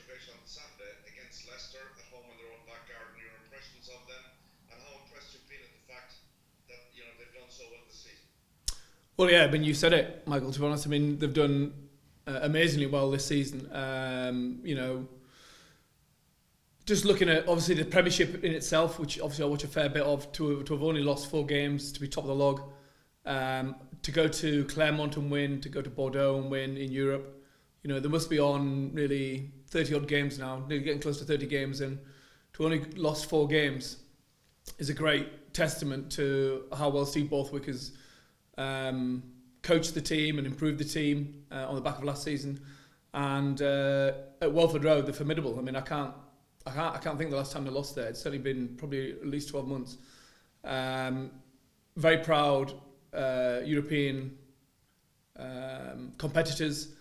situation on Saturday against Leicester at home in their own backyard, and your impressions of them, and how impressed you've been at the fact that they've done so well this season. Well, yeah, I mean, you said it, Michael. To be honest, I mean, they've done amazingly well this season. Just looking at obviously the Premiership in itself, which obviously I watch a fair bit of, to have only lost 4 games, to be top of the log, to go to Clermont and win, to go to Bordeaux and win in Europe. They must be on really 30 odd games now, nearly getting close to 30 games, and to only lost 4 games is a great testament to how well Steve Borthwick has coached the team and improved the team on the back of last season. And at Welford Road, they're formidable. I mean, I can't think the last time they lost there. It's certainly been probably at least 12 months. Very proud European competitors.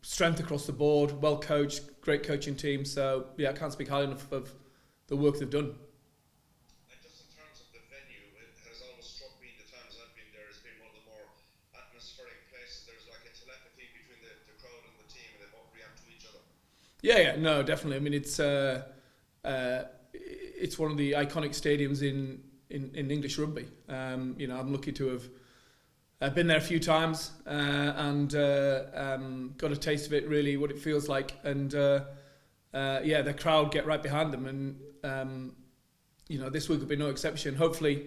Strength across the board, well coached, great coaching team. So yeah, I can't speak highly enough of the work they've done. And just in terms of the venue, it has always struck me the times I've been there as being one of the more atmospheric places. There's like a telepathy between the crowd and the team, and they both react to each other. Yeah, no, definitely. I mean, it's one of the iconic stadiums in English rugby. I'm lucky to have been there a few times and got a taste of it, really, what it feels like. And the crowd get right behind them. And this week will be no exception. Hopefully,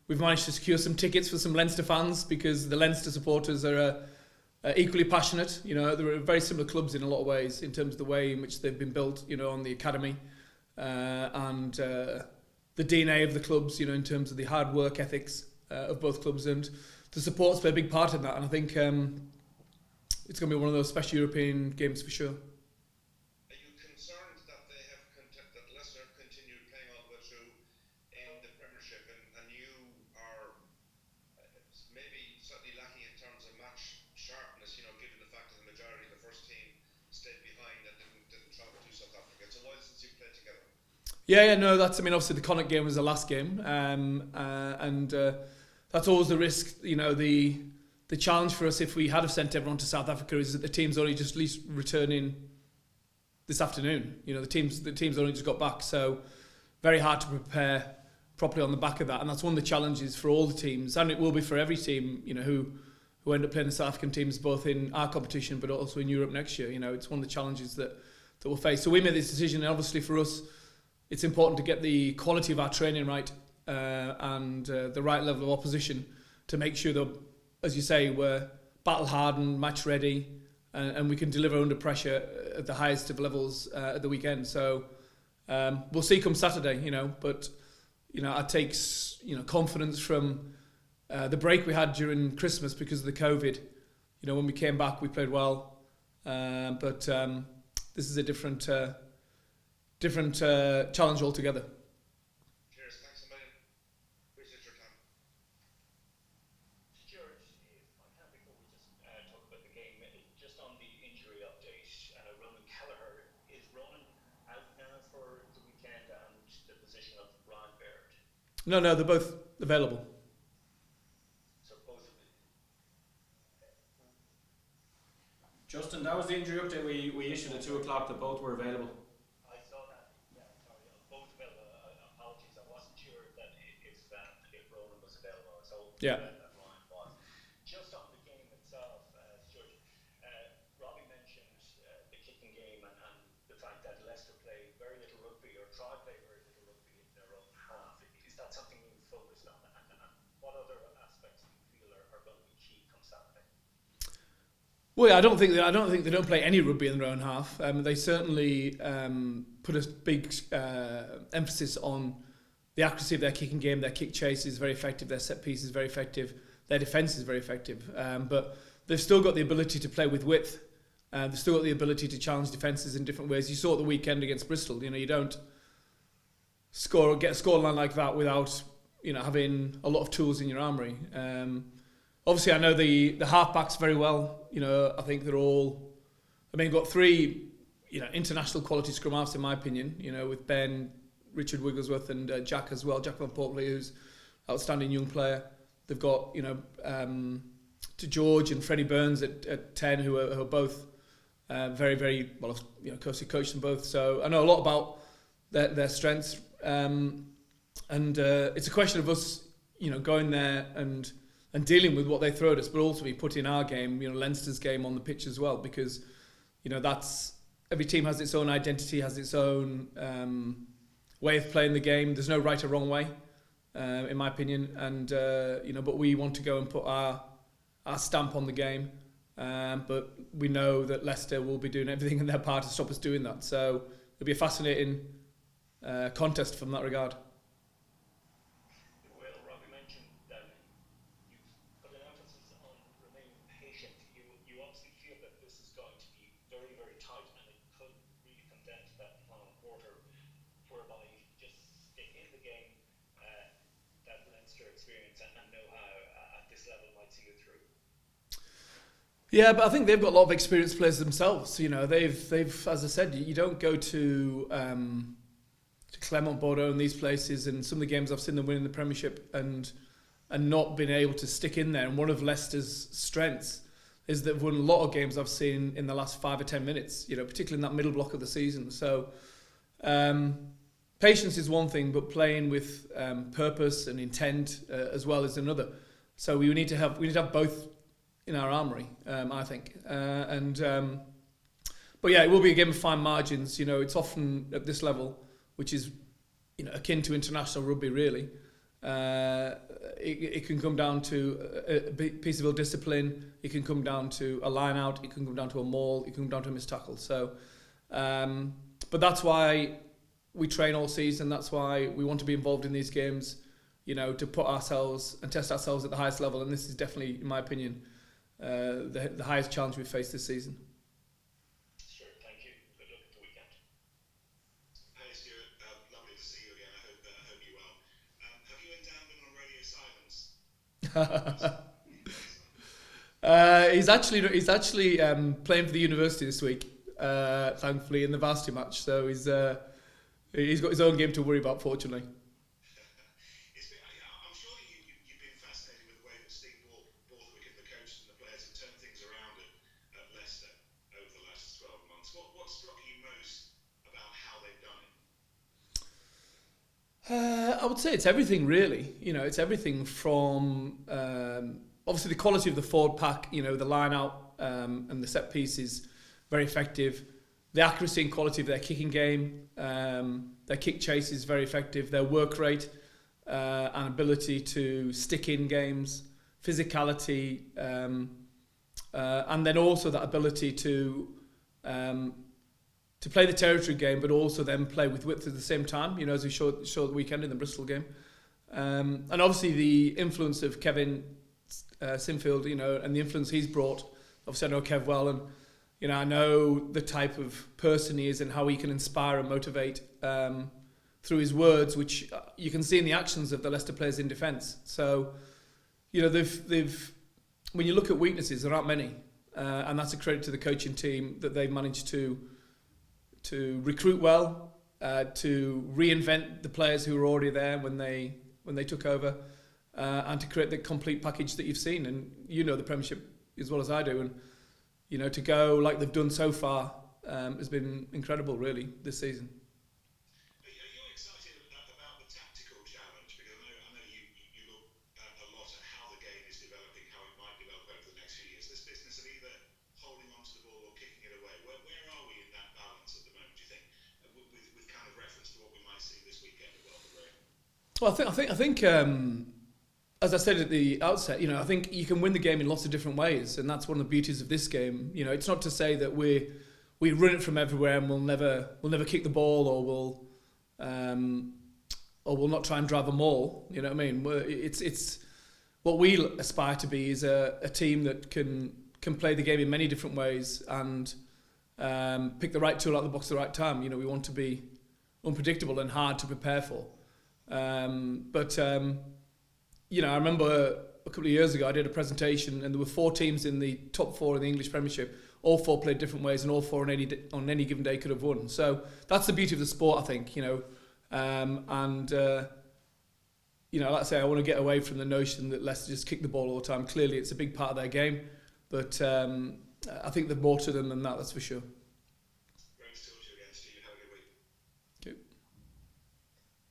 we've managed to secure some tickets for some Leinster fans, because the Leinster supporters are equally passionate. They're very similar clubs in a lot of ways in terms of the way in which they've been built, on the academy and the DNA of the clubs, in terms of the hard work ethics of both clubs, and the support's play a big part in that. And I think it's going to be one of those special European games for sure. Are you concerned that that Leicester have continued playing all the way through in the Premiership, and you are maybe slightly lacking in terms of match sharpness, given the fact that the majority of the first team stayed behind and didn't travel to South Africa? It's a while since you've played together. Yeah, no, obviously the Connacht game was the last game, that's always the risk. The challenge for us, if we had have sent everyone to South Africa, is that the team's only just least returning this afternoon. The team's only just got back, so very hard to prepare properly on the back of that. And that's one of the challenges for all the teams, and it will be for every team, who end up playing the South African teams, both in our competition but also in Europe next year. It's one of the challenges that we'll face. So we made this decision, and obviously for us, it's important to get the quality of our training right and the right level of opposition to make sure that, as you say, we're battle hardened, match ready, and we can deliver under pressure at the highest of levels at the weekend. So we'll see come Saturday, but I take confidence from the break we had during Christmas because of the COVID. When we came back, we played well, but this is a different challenge altogether. Cheers, thanks a million. Appreciate your time. Stuart, if I can, before we just talk about the game, just on the injury update, Ronan Kelleher, is Ronan out now for the weekend, and the position of Ryan Baird? No, they're both available. So both of them. Justin, that was the injury update we issued at 2 o'clock, that both were available. I saw that. Yeah, sorry, both available. Apologies, I wasn't sure that if Ronan was available. So Yeah. that Ryan was. Just on the game itself, Stuart, Robbie mentioned the kicking game and the fact that Leicester play very little rugby, or try to play very little rugby in their own half. Is that something you've focused on? And what other aspects do you feel are going to be key come Saturday? Well, I don't think they don't play any rugby in their own half. They certainly put a big emphasis on the accuracy of their kicking game. Their kick chase is very effective. Their set piece is very effective. Their defence is very effective. But they've still got the ability to play with width. They've still got the ability to challenge defences in different ways. You saw at the weekend against Bristol. You don't get a scoreline like that without having a lot of tools in your armoury. Obviously, I know the half-backs very well. I think they're all... got 3, international quality scrum halves, in my opinion, with Ben, Richard Wigglesworth and Jack as well, Jack Van Portley, who's an outstanding young player. They've got, to George and Freddie Burns at 10, who are both very, very well. Closely coached them both, so I know a lot about their strengths. And it's a question of us, going there and dealing with what they throw at us, but also be putting our game, Leinster's game on the pitch as well, because that's every team has its own identity, has its own way of playing the game. There's no right or wrong way, in my opinion, and but we want to go and put our stamp on the game. But we know that Leicester will be doing everything in their power to stop us doing that. So it'll be a fascinating contest from that regard. Well, Robbie mentioned that you've put an emphasis on remaining patient. You obviously feel that this is going to be very, very tight, and it could really come down to that final quarter, whereby you just stick in the game, that Leinster experience and know-how at this level might see you through. Yeah, but I think they've got a lot of experienced players themselves. They've as I said, you don't go to Clermont, Bordeaux, and these places, and some of the games I've seen them win in the Premiership, and not been able to stick in there. And one of Leicester's strengths is they've won a lot of games I've seen in the last 5 or 10 minutes. Particularly in that middle block of the season. So patience is one thing, but playing with purpose and intent as well is another. So we need to have both in our armoury, I think. But yeah, it will be a game of fine margins. It's often at this level, which is akin to international rugby, really. It can come down to a piece of ill discipline. It can come down to a line out. It can come down to a maul. It can come down to a missed tackle. So, but that's why we train all season. That's why we want to be involved in these games. To put ourselves and test ourselves at the highest level. And this is definitely, in my opinion, the highest challenge we've faced this season. Sure, thank you. Good luck at the weekend. Hey Stuart, lovely to see you again. I hope you're well. Have you and Dan been on radio silence? He's actually playing for the university this week, thankfully in the varsity match. So he's got his own game to worry about, fortunately. I'm sure that you've been fascinated with the way that Steve Borthwick and the coaches and the players have turned things around at Leicester over the last 12 months. What struck you most about how they've done it? I would say it's everything, really. It's everything from obviously the quality of the forward pack. The line out and the set piece is very effective. The accuracy and quality of their kicking game, their kick chase is very effective. Their work rate and ability to stick in games, physicality, and then also that ability to play the territory game, but also then play with width at the same time. As we showed the weekend in the Bristol game, and obviously the influence of Kevin Sinfield, and the influence he's brought. Obviously, I know Kev well, and I know the type of person he is and how he can inspire and motivate through his words, which you can see in the actions of the Leicester players in defence. So, they've when you look at weaknesses, there aren't many, and that's a credit to the coaching team that they've managed to recruit well, to reinvent the players who were already there when they took over, and to create the complete package that you've seen. And the Premiership as well as I do, and to go like they've done so far has been incredible, really, this season. Are you excited about the tactical challenge? Because I know you look a lot at how the game is developing, how it might develop over the next few years. This business of either holding onto the ball or kicking it away. Where are we in that balance at the moment, do you think? With kind of reference to what we might see this weekend at Welcome Green? Well, I think as I said at the outset, I think you can win the game in lots of different ways, and that's one of the beauties of this game. It's not to say that we run it from everywhere and we'll never kick the ball, or we'll not try and drive a maul. You know what I mean? It's what we aspire to be is a team that can play the game in many different ways and pick the right tool out of the box at the right time. We want to be unpredictable and hard to prepare for. I remember a couple of years ago I did a presentation and there were 4 teams in the top 4 in the English Premiership. All 4 played different ways and all 4 on any given day could have won. So that's the beauty of the sport, I think. Like I say, I want to get away from the notion that Leicester just kick the ball all the time. Clearly, it's a big part of their game, but I think there's more to them than that. That's for sure. Great to talk to you again, Stephen. Have a good week. Okay.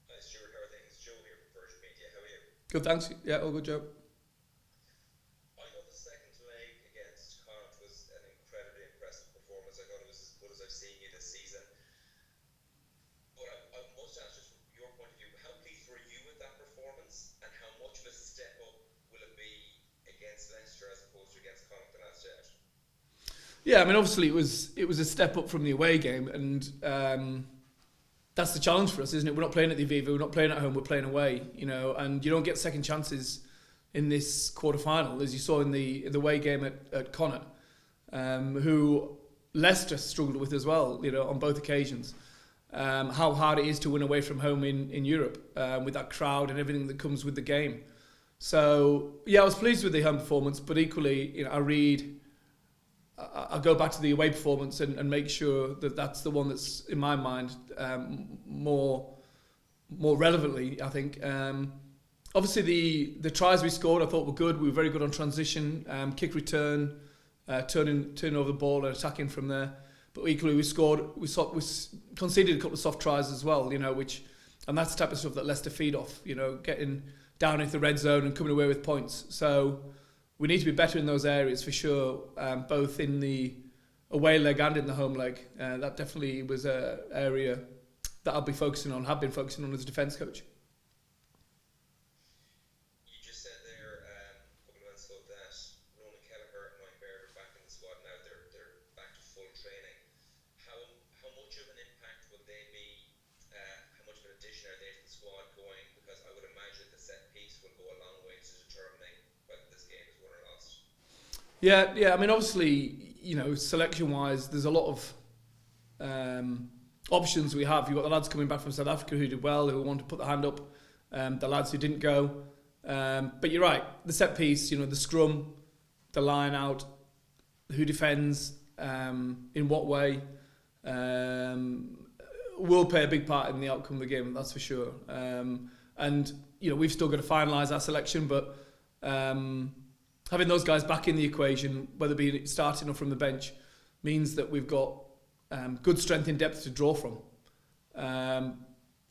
Hi Stuart, how are things? Joe here from Virgin Media. How are you? Good, thanks. Yeah, all good, Joe. I know the second leg against Connacht was an incredibly impressive performance. I thought it was as good as I've seen you this season. But I must ask, just from your point of view, how pleased were you with that performance, and how much of a step up will it be against Leicester as opposed to against Connacht the last yet? Yeah, I mean, obviously it was a step up from the away game, and that's the challenge for us, isn't it? We're not playing at the Aviva, we're not playing at home, we're playing away, you know, and you don't get second chances in this quarter-final, as you saw in the away game at Connacht, who Leicester struggled with as well, you know, on both occasions. How hard it is to win away from home in Europe, with that crowd and everything that comes with the game. So, yeah, I was pleased with the home performance, but equally, you know, I'll go back to the away performance and make sure that that's the one that's, in my mind, more relevantly, I think. Obviously, the tries we scored I thought were good. We were very good on transition, kick return, turning over the ball and attacking from there. But equally, we conceded a couple of soft tries as well, you know, and that's the type of stuff that Leicester feed off, you know, getting down into the red zone and coming away with points. So we need to be better in those areas for sure, both in the away leg and in the home leg. That definitely was an area that have been focusing on as a defence coach. You just said there a couple of months ago that Ronan Kelleher and Mike Baird are back in the squad now. They're back to full training. How much of an impact will they be? How much of an addition are they to the squad going? Because I would imagine the set piece will go a long way to determining whether this game is won or lost. Yeah. I mean, obviously, you know, selection-wise, there's a lot of options we have. You've got the lads coming back from South Africa who did well, who want to put their hand up. The lads who didn't go. But you're right. The set piece, you know, the scrum, the line out, who defends, in what way, will play a big part in the outcome of the game. That's for sure. And you know, we've still got to finalise our selection, but having those guys back in the equation, whether it be starting or from the bench, means that we've got good strength in depth to draw from.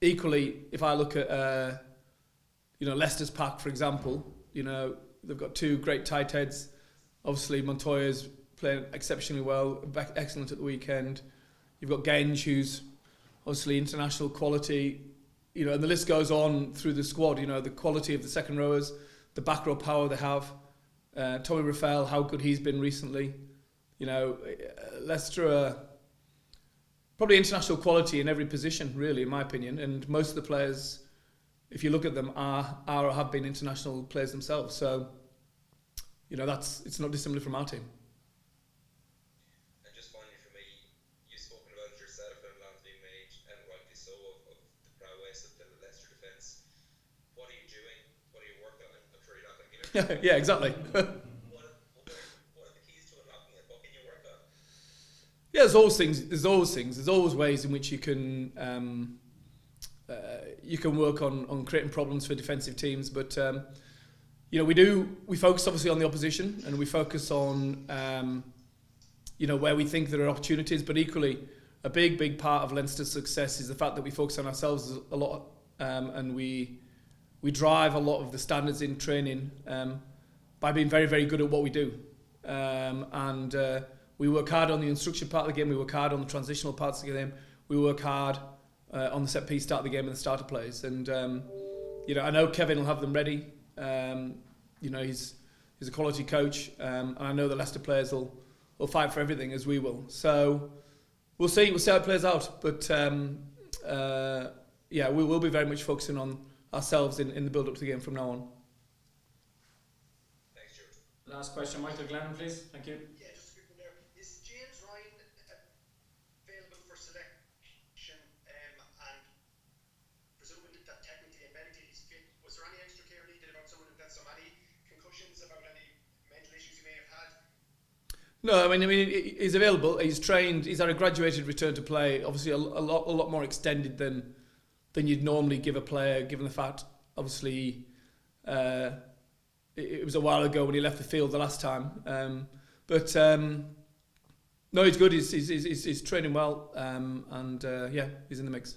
Equally, if I look at you know, Leicester's pack, for example, you know, they've got two great tight heads. Obviously, Montoya's playing exceptionally well, excellent at the weekend. You've got Genge, who's obviously international quality, you know, and the list goes on through the squad. You know, the quality of the second rowers, the back row power they have. Tommy Raphael, how good he's been recently. You know, Leicester are probably international quality in every position, really, in my opinion. And most of the players, if you look at them, are or have been international players themselves. So, you know, it's not dissimilar from our team. And just finally for me, you've spoken about it yourself, and a lot being made, and rightly so, of the prowess of the Leicester defence. What are you doing? What are you working on? I'm sure you're not going to give it. Yeah, exactly. What are the keys to unlocking it? What can you work on? Yeah, there's always things. There's always ways in which you can work on creating problems for defensive teams. But you know, we focus obviously on the opposition, and we focus on you know, where we think there are opportunities. But equally, a big part of Leinster's success is the fact that we focus on ourselves a lot, and we drive a lot of the standards in training by being very, very good at what we do. And we work hard on the instruction part of the game, we work hard on the transitional parts of the game, we work hard on the set piece start of the game and the starter plays. And you know, I know Kevin will have them ready. You know, he's a quality coach, and I know the Leicester players will fight for everything, as we will. So we'll see how it plays out. But yeah, we will be very much focusing on ourselves in the build-up to the game from now on. Thanks, Stuart. Last question, Michael Glennon, please. Thank you. Yeah, just a quick one there. Is James Ryan available for selection? And presuming that technically and medically he's fit, was there any extra care needed about someone who'd had so many concussions, about any mental issues he may have had? No, I mean, he's available. He's trained. He's had a graduated return to play. Obviously, a lot more extended than you'd normally give a player, given the fact, obviously, it was a while ago when he left the field the last time. But No, he's good. He's training well, and yeah, he's in the mix.